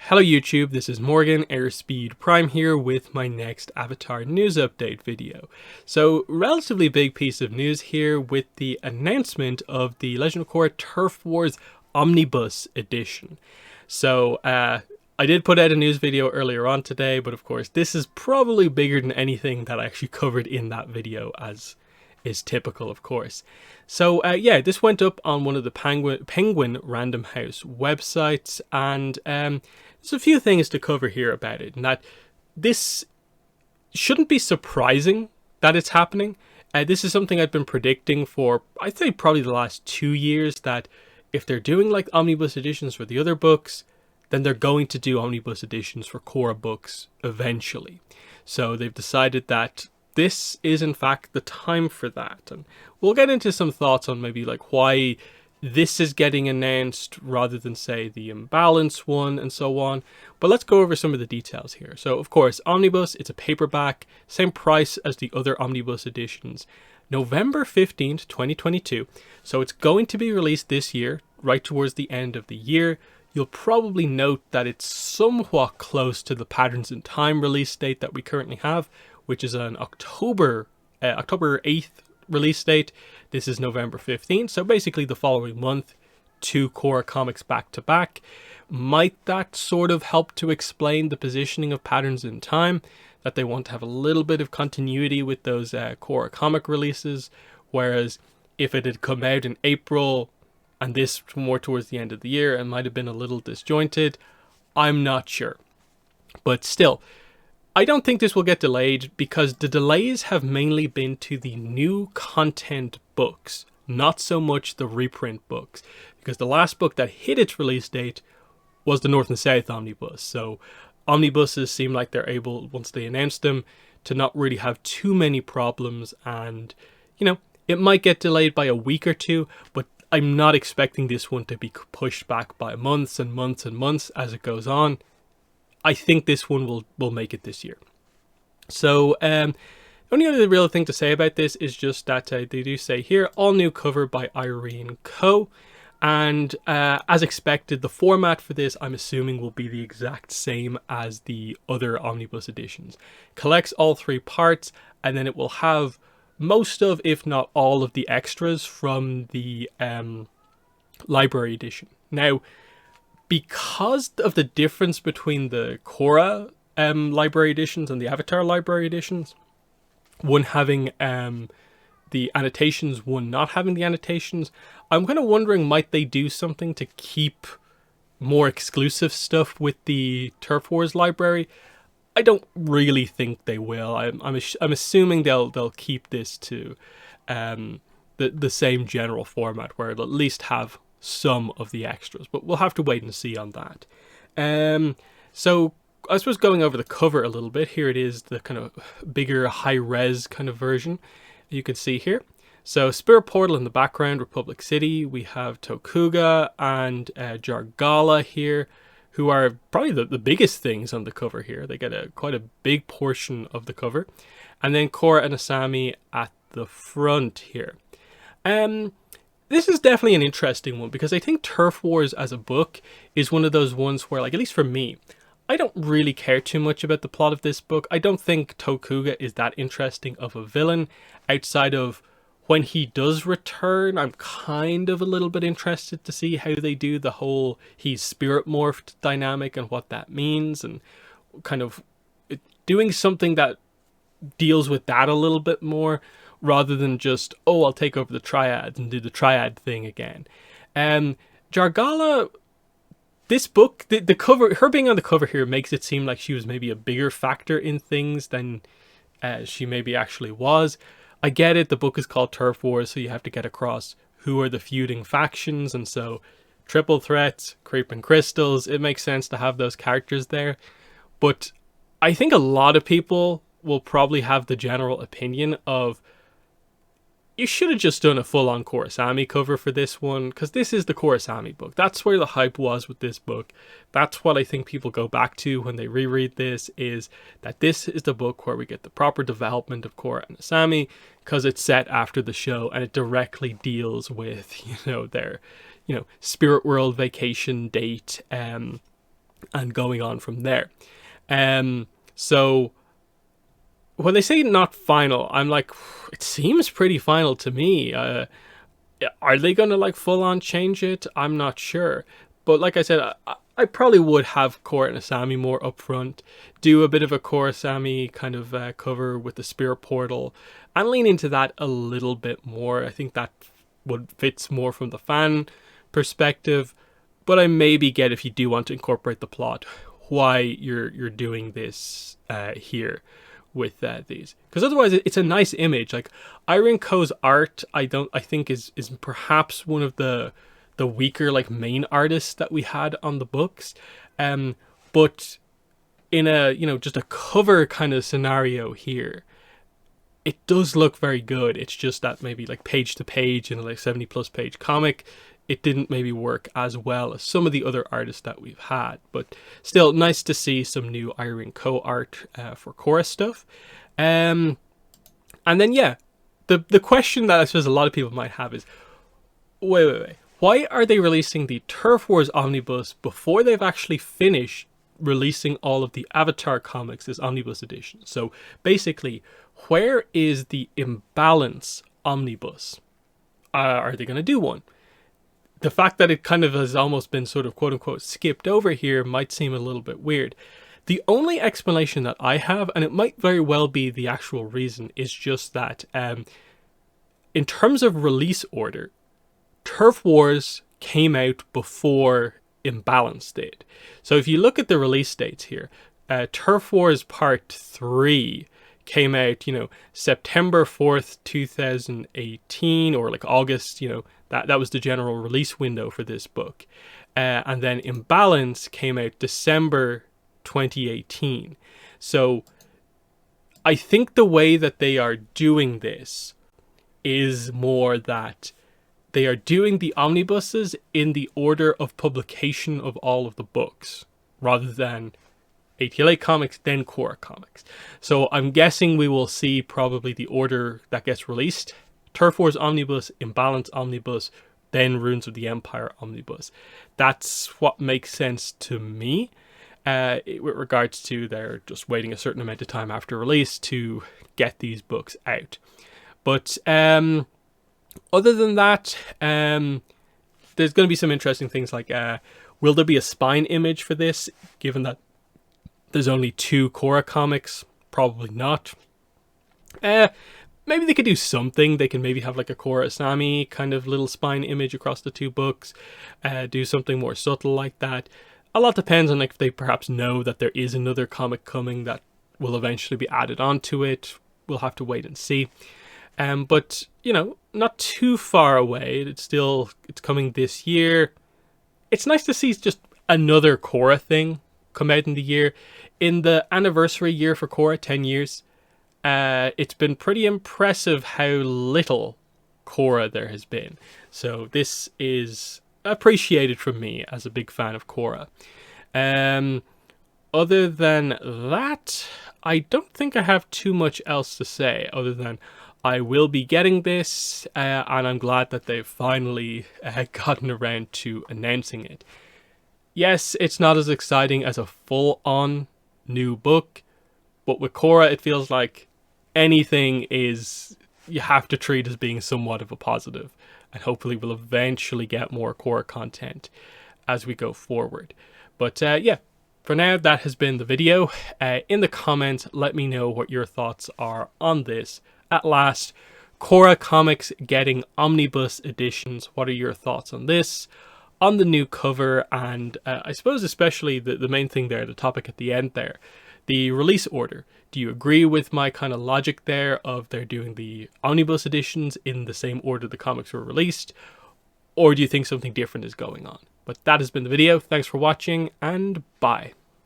Hello YouTube, this is Morgan, Airspeed Prime here with my next Avatar news update video. So, relatively big piece of news here with the announcement of the Legend of Korra Turf Wars Omnibus edition. So, I did put out a news video earlier on today, but of course this is probably bigger than anything that I actually covered in that video, as is typical of course. So yeah, this went up on one of the Penguin Random House websites, and there's a few things to cover here about it, and that this shouldn't be surprising that it's happening. This is something I've been predicting for, I'd say, probably the last 2 years, that if they're doing like omnibus editions for the other books, then they're going to do omnibus editions for Korra books eventually. So they've decided that this is in fact the time for that, and we'll get into some thoughts on maybe like why this is getting announced rather than say the Imbalance one and so on. But let's go over some of the details here. So of course, Omnibus, it's a paperback, same price as the other Omnibus editions. November 15th, 2022. So it's going to be released this year, right towards the end of the year. You'll probably note that it's somewhat close to the Patterns in Time release date that we currently have, which is an October 8th release date. This is November 15th, so basically the following month, 2 Korra comics back to back. Might that sort of help to explain the positioning of Patterns in Time, that they want to have a little bit of continuity with those Korra comic releases, whereas if it had come out in April and this more towards the end of the year, it might have been a little disjointed. I'm not sure. But still, I don't think this will get delayed, because the delays have mainly been to the new content books, not so much the reprint books, because the last book that hit its release date was the North and South Omnibus. So omnibuses seem like they're able, once they announce them, to not really have too many problems, and you know, it might get delayed by a week or two, but I'm not expecting this one to be pushed back by months and months and months as it goes on. I think this one will make it this year. So the only other real thing to say about this is just that they do say here, all new cover by Irene Coe. And as expected, the format for this, I'm assuming, will be the exact same as the other omnibus editions. Collects all 3 parts, and then it will have most of, if not all of, the extras from the library edition. Now, because of the difference between the Korra library editions and the Avatar library editions, one having the annotations, one not having the annotations, I'm kind of wondering, might they do something to keep more exclusive stuff with the Turf Wars library? I don't really think they will. I'm assuming they'll keep this to the same general format, where it'll at least have some of the extras, but we'll have to wait and see on that. So I suppose going over the cover a little bit, here it is, the kind of bigger high-res kind of version you can see here. So Spirit Portal in the background, Republic City. We have Tokuga and Jargala here, who are probably the biggest things on the cover here. They get quite a big portion of the cover. And then Korra and Asami at the front here. This is definitely an interesting one, because I think Turf Wars as a book is one of those ones where, like, at least for me, I don't really care too much about the plot of this book. I don't think Tokuga is that interesting of a villain. Outside of when he does return, I'm kind of a little bit interested to see how they do the whole he's spirit morphed dynamic and what that means, and kind of doing something that deals with that a little bit more, rather than just, oh, I'll take over the triads and do the triad thing again. Jargala, this book, the cover, her being on the cover here makes it seem like she was maybe a bigger factor in things than she maybe actually was. I get it, the book is called Turf Wars, so you have to get across who are the feuding factions, and so Triple Threats, Creeping Crystals, it makes sense to have those characters there. But I think a lot of people will probably have the general opinion of, you should have just done a full-on Korrasami cover for this one, because this is the Korrasami book. That's where the hype was with this book. That's what I think people go back to when they reread this, is that this is the book where we get the proper development of Korra and Asami, because it's set after the show, and it directly deals with, their, spirit world vacation date, and going on from there. So when they say not final, I'm like, it seems pretty final to me. Are they going to like full on change it? I'm not sure. But like I said, I probably would have Korra and Asami more upfront, do a bit of a Korra Asami kind of cover with the spirit portal, and lean into that a little bit more. I think that would fits more from the fan perspective. But I maybe get, if you do want to incorporate the plot, why you're doing this here with these, because otherwise it's a nice image. Like Irene Co's art, I think is perhaps one of the weaker like main artists that we had on the books, but in a just a cover kind of scenario here, it does look very good. It's just that maybe like page to page in a like 70+ page comic, it didn't maybe work as well as some of the other artists that we've had. But still, nice to see some new Irene Co art for Korra stuff. And then, yeah, the question that I suppose a lot of people might have is, wait. Why are they releasing the Turf Wars Omnibus before they've actually finished releasing all of the Avatar comics as Omnibus edition? So basically, where is the Imbalance Omnibus? Are they going to do one? The fact that it kind of has almost been sort of quote-unquote skipped over here might seem a little bit weird. The only explanation that I have, and it might very well be the actual reason, is just that in terms of release order, Turf Wars came out before Imbalance did. So if you look at the release dates here, Turf Wars Part 3 came out, September 4th, 2018, or like August, that was the general release window for this book. And then Imbalance came out December 2018. So I think the way that they are doing this is more that they are doing the omnibuses in the order of publication of all of the books, rather than ATLA comics, then Korra comics. So I'm guessing we will see probably the order that gets released: Turf Wars Omnibus, Imbalance Omnibus, then Runes of the Empire Omnibus. That's what makes sense to me, with regards to they're just waiting a certain amount of time after release to get these books out. But other than that, there's going to be some interesting things like, will there be a spine image for this, given that there's only 2 Korra comics? Probably not. Maybe they could do something. They can maybe have like a Korra Asami kind of little spine image across the 2 books. Do something more subtle like that. A lot depends on like if they perhaps know that there is another comic coming that will eventually be added onto it. We'll have to wait and see. But not too far away. It's coming this year. It's nice to see just another Korra thing come out in the year. In the anniversary year for Korra, 10 years, it's been pretty impressive how little Korra there has been. So this is appreciated from me as a big fan of Korra. Other than that, I don't think I have too much else to say, other than I will be getting this, and I'm glad that they've finally gotten around to announcing it. Yes, it's not as exciting as a full-on new book, but with Korra, it feels like anything you have to treat as being somewhat of a positive, and hopefully we'll eventually get more Korra content as we go forward. But yeah, for now, that has been the video. In the comments, let me know what your thoughts are on this. At last, Korra comics getting omnibus editions. What are your thoughts on this, on the new cover, and I suppose especially the main thing there, the topic at the end there, the release order? Do you agree with my kind of logic there of they're doing the omnibus editions in the same order the comics were released, or do you think something different is going on? But that has been the video. Thanks for watching, and bye.